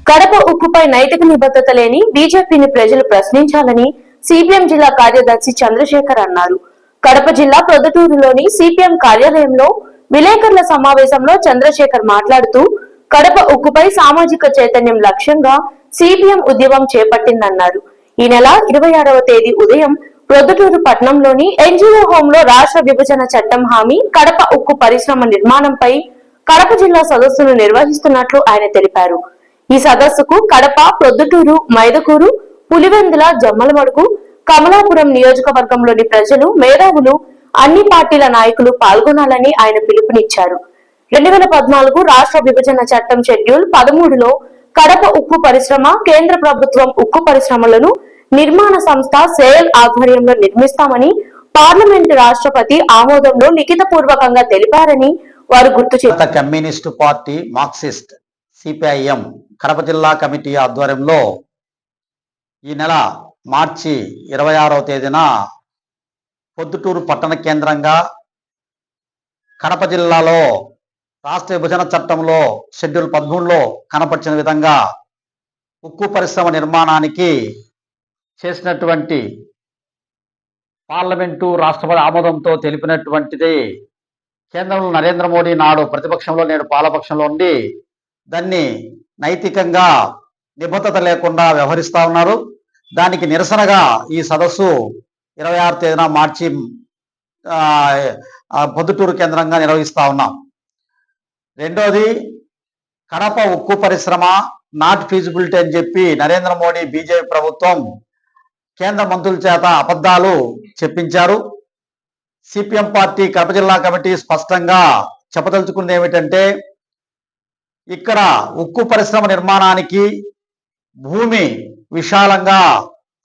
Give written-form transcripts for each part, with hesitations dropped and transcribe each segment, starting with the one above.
కడప ఉక్కుపై నైతిక నిబద్ధత లేని బీజేపీని ప్రజలు ప్రశ్నించాలని సిపిఎం జిల్లా కార్యదర్శి చంద్రశేఖర్ అన్నారు. కడప జిల్లా ప్రొద్దుటూరులోని సిపిఎం కార్యాలయంలో విలేకరుల సమావేశంలో చంద్రశేఖర్ మాట్లాడుతూ కడప ఉక్కుపై సామాజిక చైతన్యం లక్ష్యంగా సిపిఎం ఉద్యమం చేపట్టిందన్నారు. ఈ నెల 26వ తేదీ ఉదయం ప్రొద్దుటూరు పట్టణంలోని ఎన్జిఓ హోమ్ లో రాష్ట్ర విభజన చట్టం హామీ కడప ఉక్కు పరిశ్రమ నిర్మాణంపై కడప జిల్లా సదస్సును నిర్వహిస్తున్నట్లు ఆయన తెలిపారు. ఈ సదస్సుకు కడప, ప్రొద్దుటూరు, మైదకూరు, పులివెందుల, జమ్మలమడుగు, కమలాపురం నియోజకవర్గంలోని ప్రజలు, మేధావులు, అన్ని పార్టీల నాయకులు పాల్గొనాలని ఆయన పిలుపునిచ్చారు. 2014 రాష్ట్ర విభజన చట్టం షెడ్యూల్ 13లో కడప ఉక్కు పరిశ్రమ కేంద్ర ప్రభుత్వం ఉక్కు పరిశ్రమలను నిర్మాణ సంస్థ సేల్ ఆధ్వర్యంలో నిర్మిస్తామని పార్లమెంటు రాష్ట్రపతి ఆమోదంలో లిఖితపూర్వకంగా తెలిపారని వారు గుర్తు చేశారు. Communist party, Marxist, CPIM Kadapa జిల్లా కమిటీ ఆధ్వర్యంలో ఈ నెల మార్చి 26వ తేదీన పొద్దుటూరు పట్టణ కేంద్రంగా కడప జిల్లాలో రాష్ట్ర విభజన చట్టంలో షెడ్యూల్ 13లో కనపరిచిన విధంగా ఉక్కు పరిశ్రమ నిర్మాణానికి చేసినటువంటి పార్లమెంటు రాష్ట్రపతి ఆమోదంతో తెలిపినటువంటిది కేంద్రంలో నరేంద్ర మోడీ నాడు ప్రతిపక్షంలో నేడు పాలపక్షంలో ఉండి దాన్ని నైతికంగా నిబద్ధత లేకుండా వ్యవహరిస్తూ ఉన్నారు. దానికి నిరసనగా ఈ సదస్సు 26వ తేదీన మార్చి పొద్దుటూరు కేంద్రంగా నిర్వహిస్తూ ఉన్నాం. రెండోది, కడప ఉక్కు పరిశ్రమ నాట్ ఫీజిబిలిటీ అని చెప్పి నరేంద్ర మోడీ బీజేపీ ప్రభుత్వం కేంద్ర మంత్రుల చేత అబద్ధాలు చెప్పించారు. సిపిఎం పార్టీ కడప జిల్లా కమిటీ స్పష్టంగా చెప్పదలుచుకుంది ఏమిటంటే, ఇక్కడ ఉక్కు పరిశ్రమ నిర్మాణానికి భూమి విశాలంగా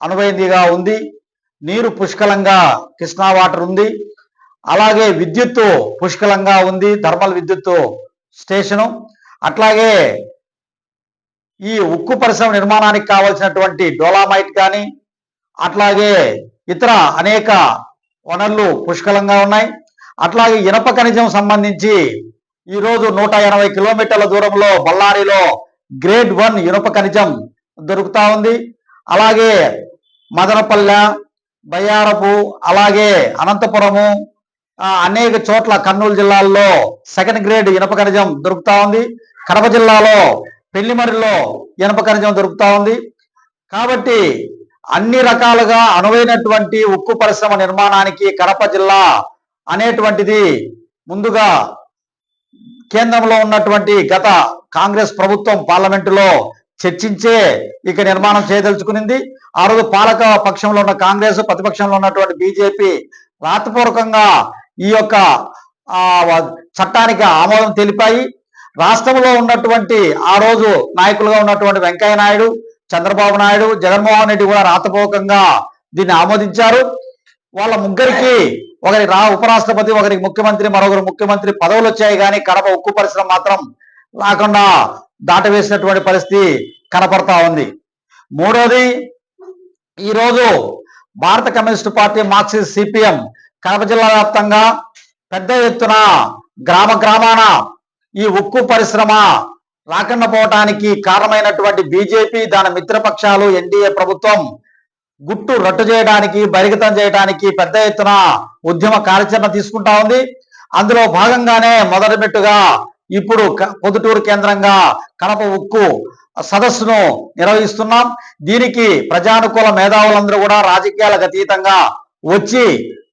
అనువైనదిగా ఉంది, నీరు పుష్కలంగా కృష్ణా వాటర్ ఉంది, అలాగే విద్యుత్తు పుష్కలంగా ఉంది, థర్మల్ విద్యుత్తు స్టేషను. అట్లాగే ఈ ఉక్కు పరిశ్రమ నిర్మాణానికి కావలసినటువంటి డోలామైట్ కానీ అట్లాగే ఇతర అనేక వనరులు పుష్కలంగా ఉన్నాయి. అట్లాగే ఇనప ఖనిజం సంబంధించి ఈరోజు 180 కిలోమీటర్ల దూరంలో బళ్ళారిలో గ్రేడ్ 1 ఇనుప ఖనిజం దొరుకుతా ఉంది. అలాగే మదనపల్లె, బయ్యారపు, అలాగే అనంతపురము, అనేక చోట్ల కర్నూలు జిల్లాల్లో సెకండ్ గ్రేడ్ ఇనుప ఖనిజం దొరుకుతా ఉంది. కడప జిల్లాలో పెళ్లిమరిలో ఇనుప ఖనిజం దొరుకుతా ఉంది. కాబట్టి అన్ని రకాలుగా అనువైనటువంటి ఉక్కు పరిశ్రమ నిర్మాణానికి కడప జిల్లా అనేటువంటిది ముందుగా కేంద్రంలో ఉన్నటువంటి గత కాంగ్రెస్ ప్రభుత్వం పార్లమెంటులో చర్చించే ఇక నిర్మాణం చేయదలుచుకునింది. ఆ రోజు పాలక పక్షంలో ఉన్న కాంగ్రెస్, ప్రతిపక్షంలో ఉన్నటువంటి బీజేపీ రాతపూర్వకంగా ఈ యొక్క చట్టానికి ఆమోదం తెలిపాయి. రాష్ట్రంలో ఉన్నటువంటి ఆ రోజు నాయకులుగా ఉన్నటువంటి వెంకయ్య నాయుడు, చంద్రబాబు నాయుడు, జగన్మోహన్ రెడ్డి కూడా రాతపూర్వకంగా దీన్ని ఆమోదించారు. వాళ్ళ ముగ్గురికి, ఒకరి ఉపరాష్ట్రపతి, ఒకరికి ముఖ్యమంత్రి, మరొకరు ముఖ్యమంత్రి పదవులు వచ్చాయి, కానీ కడప ఉక్కు పరిశ్రమ మాత్రం రాకుండా దాటవేసినటువంటి పరిస్థితి కనపడతా ఉంది. మూడోది, ఈరోజు భారత communist party, Marxist, CPM Kadapa జిల్లా వ్యాప్తంగా పెద్ద ఎత్తున గ్రామాన ఈ ఉక్కు పరిశ్రమ రాకుండా పోవటానికి కారణమైనటువంటి బీజేపీ, దాని మిత్రపక్షాలు, ఎన్డీఏ ప్రభుత్వం గుట్టు రట్టు చేయడానికి, బహిర్గతం చేయడానికి పెద్ద ఎత్తున ఉద్యమ కార్యాచరణ తీసుకుంటా ఉంది. అందులో భాగంగానే మొదటి మెట్టుగా ఇప్పుడు పొద్దుటూరు కేంద్రంగా కడప ఉక్కు సదస్సును నిర్వహిస్తున్నాం. దీనికి ప్రజానుకూల మేధావులందరూ కూడా రాజకీయాలకు అతీతంగా వచ్చి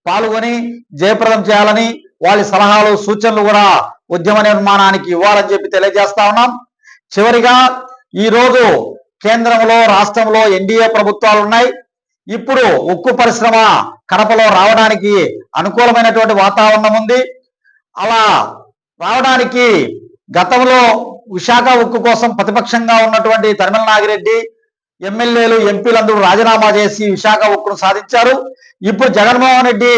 పాల్గొని జయప్రదం చేయాలని, వాళ్ళ సలహాలు, సూచనలు కూడా ఉద్యమ నిర్మాణానికి ఇవ్వాలని చెప్పి తెలియజేస్తా ఉన్నాం. చివరిగా, ఈరోజు కేంద్రంలో, రాష్ట్రంలో ఎన్డీఏ ప్రభుత్వాలు ఉన్నాయి. ఇప్పుడు ఉక్కు పరిశ్రమ కడపలో రావడానికి అనుకూలమైనటువంటి వాతావరణం ఉంది. అలా రావడానికి గతంలో విశాఖ ఉక్కు కోసం ప్రతిపక్షంగా ఉన్నటువంటి తరిమల నాగిరెడ్డి, ఎమ్మెల్యేలు, ఎంపీలందరూ రాజీనామా చేసి విశాఖ ఉక్కును సాధించారు. ఇప్పుడు జగన్మోహన్ రెడ్డి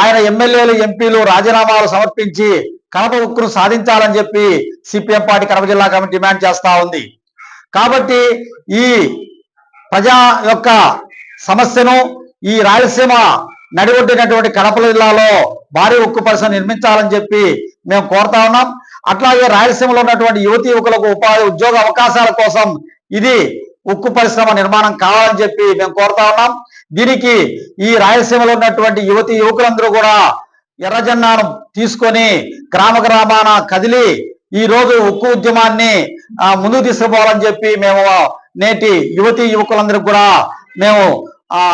ఆయన ఎమ్మెల్యేలు, ఎంపీలు రాజీనామాలు సమర్పించి కడప ఉక్కును సాధించాలని చెప్పి సిపిఎం పార్టీ కడప జిల్లా కమిటీ డిమాండ్ చేస్తా ఉంది. కాబట్టి ఈ ప్రజా యొక్క సమస్యను, ఈ రాయలసీమ నడిబొట్టినటువంటి కడప జిల్లాలో భారీ ఉక్కు పరిశ్రమ నిర్మించాలని చెప్పి మేము కోరుతా ఉన్నాం. అట్లాగే రాయలసీమలో ఉన్నటువంటి యువతి యువకులకు ఉద్యోగ అవకాశాల కోసం ఇది ఉక్కు పరిశ్రమ నిర్మాణం కావాలని చెప్పి మేము కోరుతా ఉన్నాం. దీనికి ఈ రాయలసీమలో ఉన్నటువంటి యువతి యువకులందరూ కూడా ఎర్రజెండాను తీసుకొని గ్రామ గ్రామాన కదిలి ఈ రోజు ఉక్కు ఉద్యమాన్ని ముందుకు తీసుకుపోవాలని చెప్పి మేము నేటి యువతి యువకులందరికీ కూడా మేము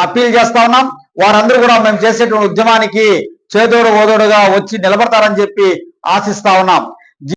అప్పీల్ చేస్తా ఉన్నాం. వారందరూ కూడా మేము చేసేటువంటి ఉద్యమానికి చేదోడు ఓదోడుగా వచ్చి నిలబడతారని చెప్పి ఆశిస్తా ఉన్నాం.